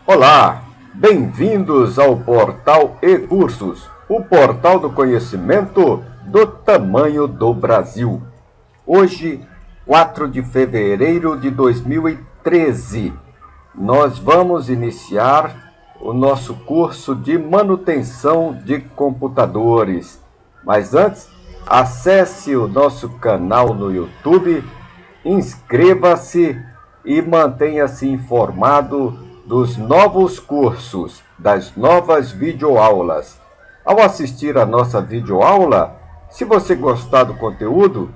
Olá, bem-vindos ao Portal E-Cursos, o portal do conhecimento do tamanho do Brasil. Hoje, 4 de fevereiro de 2013, nós vamos iniciar o nosso curso de manutenção de computadores. Mas antes, acesse o nosso canal no YouTube, inscreva-se e mantenha-se informado dos novos cursos, das novas videoaulas. Ao assistir a nossa videoaula, se você gostar do conteúdo,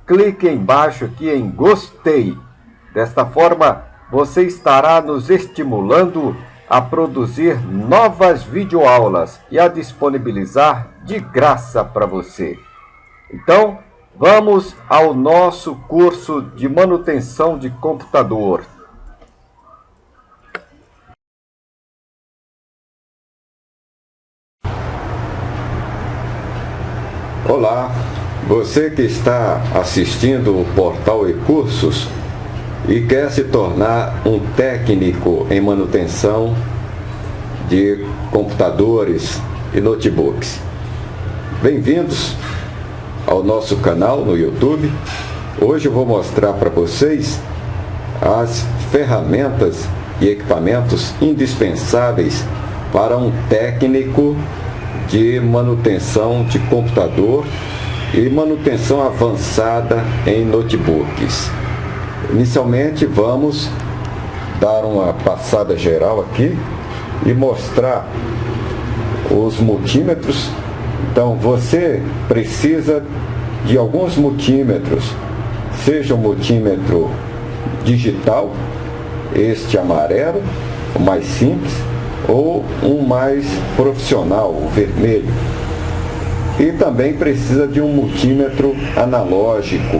clique embaixo aqui em gostei. Desta forma, você estará nos estimulando a produzir novas videoaulas e a disponibilizar de graça para você. Então, vamos ao nosso curso de manutenção de computador. Olá, você que está assistindo o Portal E-Cursos e quer se tornar um técnico em manutenção de computadores e notebooks. Bem-vindos ao nosso canal no YouTube. Hoje eu vou mostrar para vocês as ferramentas e equipamentos indispensáveis para um técnico de manutenção de computador e manutenção avançada em notebooks. Inicialmente vamos dar uma passada geral aqui e mostrar os multímetros. Então você precisa de alguns multímetros, seja um multímetro digital, este amarelo, o mais simples, ou um mais profissional, o vermelho. E também precisa de um multímetro analógico,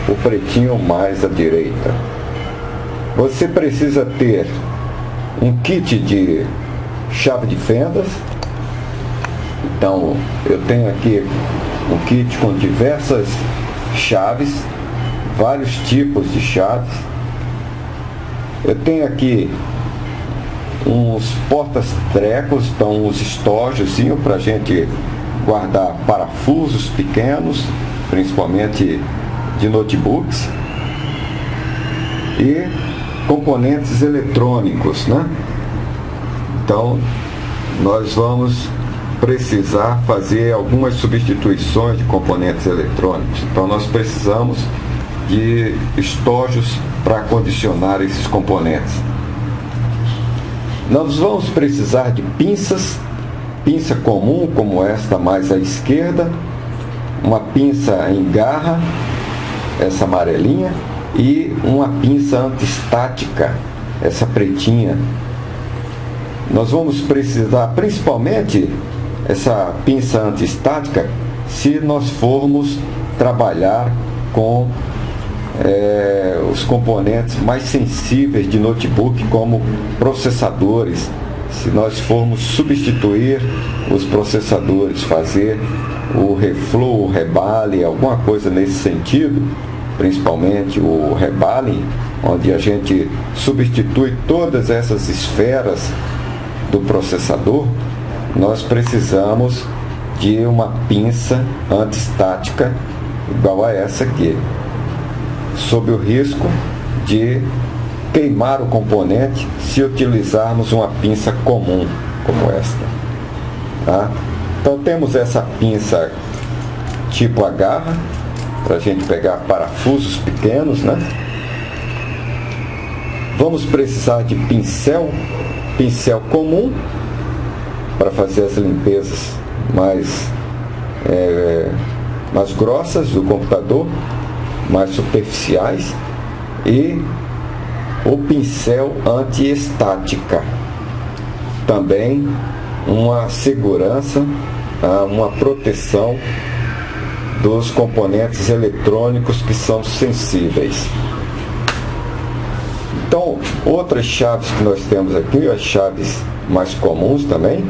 o pretinho mais à direita. Você precisa ter um kit de chave de fendas. Então, eu tenho aqui um kit com diversas chaves, vários tipos de chaves. Eu tenho aqui uns portas-trecos, então uns estojos para a gente guardar parafusos pequenos, principalmente de notebooks, e componentes eletrônicos, né? Então, nós vamos precisar fazer algumas substituições de componentes eletrônicos. Então, nós precisamos de estojos para acondicionar esses componentes. Nós vamos precisar de pinças, pinça comum, como esta mais à esquerda, uma pinça em garra, essa amarelinha, e uma pinça antiestática, essa pretinha. Nós vamos precisar principalmente essa pinça antiestática se nós formos trabalhar com os componentes mais sensíveis de notebook, como processadores. Se nós formos substituir os processadores, fazer o reflow, o rebalem, alguma coisa nesse sentido, principalmente o rebalem, onde a gente substitui todas essas esferas do processador, nós precisamos de uma pinça antiestática igual a essa aqui, sob o risco de queimar o componente se utilizarmos uma pinça comum como esta, tá? Então temos essa pinça tipo a garra para a gente pegar parafusos pequenos, né? Vamos precisar de pincel comum para fazer as limpezas mais grossas do computador, mais superficiais, e o pincel antiestática. Também uma segurança, uma proteção dos componentes eletrônicos que são sensíveis. Então, outras chaves que nós temos aqui, as chaves mais comuns também,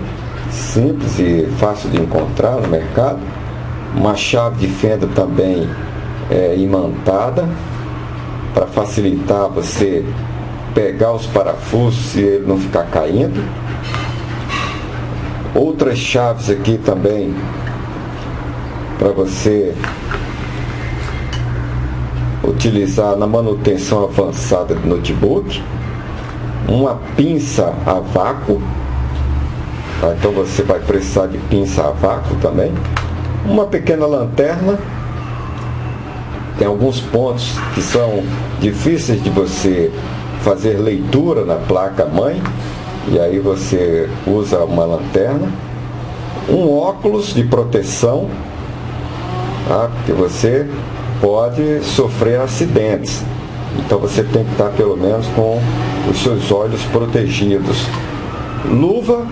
simples e fácil de encontrar no mercado. Uma chave de fenda também imantada, para facilitar você pegar os parafusos e ele não ficar caindo. Outras chaves aqui também para você utilizar na manutenção avançada do notebook. Uma pinça a vácuo, tá? Então você vai precisar de pinça a vácuo também. Uma pequena lanterna. Tem alguns pontos que são difíceis de você fazer leitura na placa-mãe, e aí você usa uma lanterna. Um óculos de proteção, tá? Porque você pode sofrer acidentes, então você tem que estar pelo menos com os seus olhos protegidos. Luva,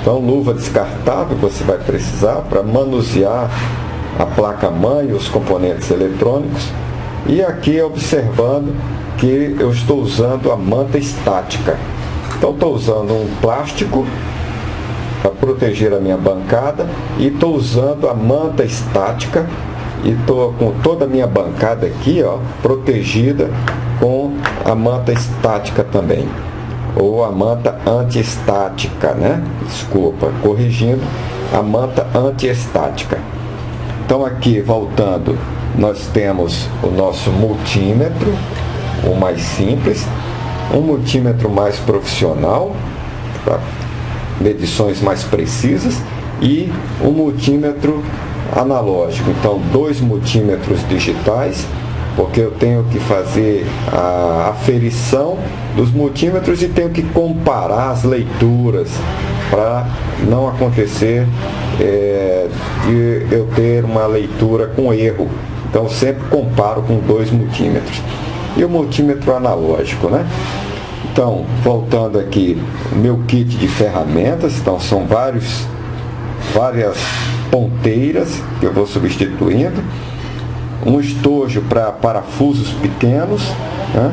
então luva descartável você vai precisar para manusear a placa-mãe e os componentes eletrônicos. E aqui observando que eu estou usando a manta estática. Então estou usando um plástico para proteger a minha bancada e estou usando a manta estática e estou com toda a minha bancada aqui, ó, protegida com a manta estática também, ou a manta antiestática, né? Desculpa, corrigindo, a manta antiestática. Então aqui, voltando, nós temos o nosso multímetro, o mais simples, um multímetro mais profissional, para medições mais precisas, e um multímetro analógico. Então, 2 multímetros digitais, porque eu tenho que fazer a aferição dos multímetros e tenho que comparar as leituras para não acontecer de eu ter uma leitura com erro. Então, eu sempre comparo com 2 multímetros. E o multímetro analógico, né? Então, voltando aqui, meu kit de ferramentas. Então, são várias ponteiras que eu vou substituindo. Um estojo para parafusos pequenos, né?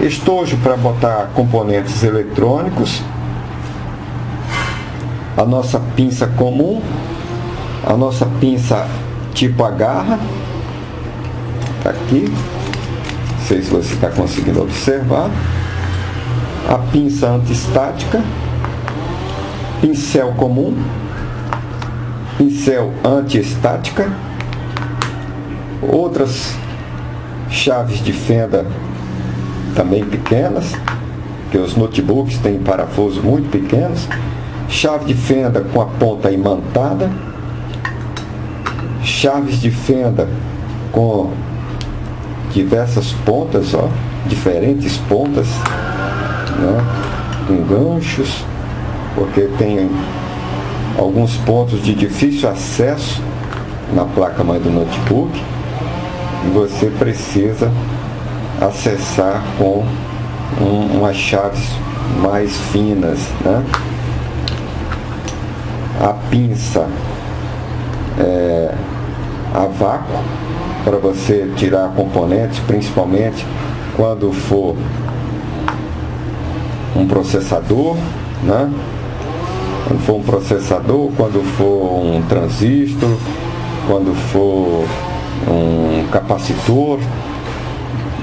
Estojo para botar componentes eletrônicos. A nossa pinça comum. A nossa pinça tipo agarra. Aqui. Não sei se você está conseguindo observar. A pinça antiestática, pincel comum, pincel antiestática, outras chaves de fenda também pequenas, que os notebooks têm parafusos muito pequenos, chave de fenda com a ponta imantada, chaves de fenda com diversas pontas, ó, diferentes pontas, né, com ganchos, porque tem alguns pontos de difícil acesso na placa-mãe do notebook e você precisa acessar com umas chaves mais finas, né? A pinça a vácuo para você tirar componentes, principalmente quando for um processador, né? Quando for um processador, quando for um transistor, quando for um capacitor.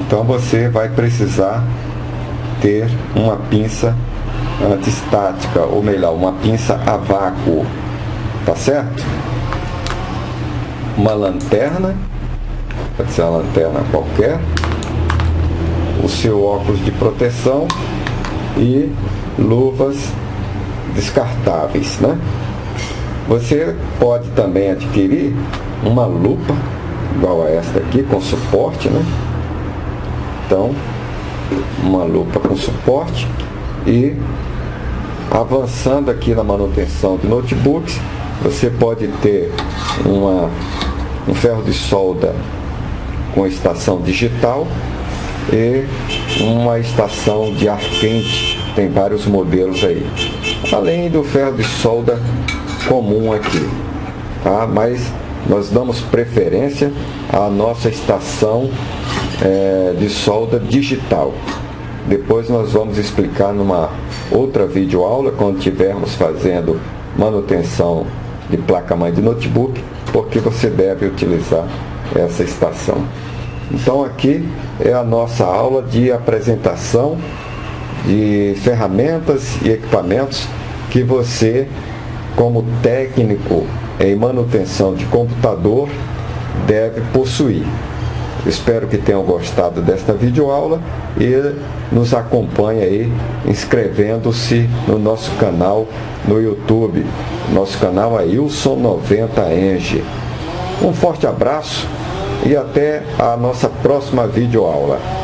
Então você vai precisar ter uma pinça antiestática, ou melhor, uma pinça a vácuo, tá certo? Uma lanterna, pode ser uma lanterna qualquer, o seu óculos de proteção e luvas descartáveis, né? Você pode também adquirir uma lupa igual a esta aqui, com suporte, né? Então, uma lupa com suporte. E avançando aqui na manutenção de notebooks, você pode ter um ferro de solda com estação digital e uma estação de ar quente. Tem vários modelos aí, além do ferro de solda comum aqui, tá? Mas nós damos preferência à nossa estação de solda digital. Depois nós vamos explicar numa outra videoaula, quando estivermos fazendo manutenção de placa-mãe de notebook, porque você deve utilizar essa estação. Então aqui é a nossa aula de apresentação de ferramentas e equipamentos que você, como técnico em manutenção de computador, deve possuir. Espero que tenham gostado desta videoaula e nos acompanhe aí inscrevendo-se no nosso canal no YouTube. Nosso canal é Ilson90eng. Um forte abraço e até a nossa próxima videoaula.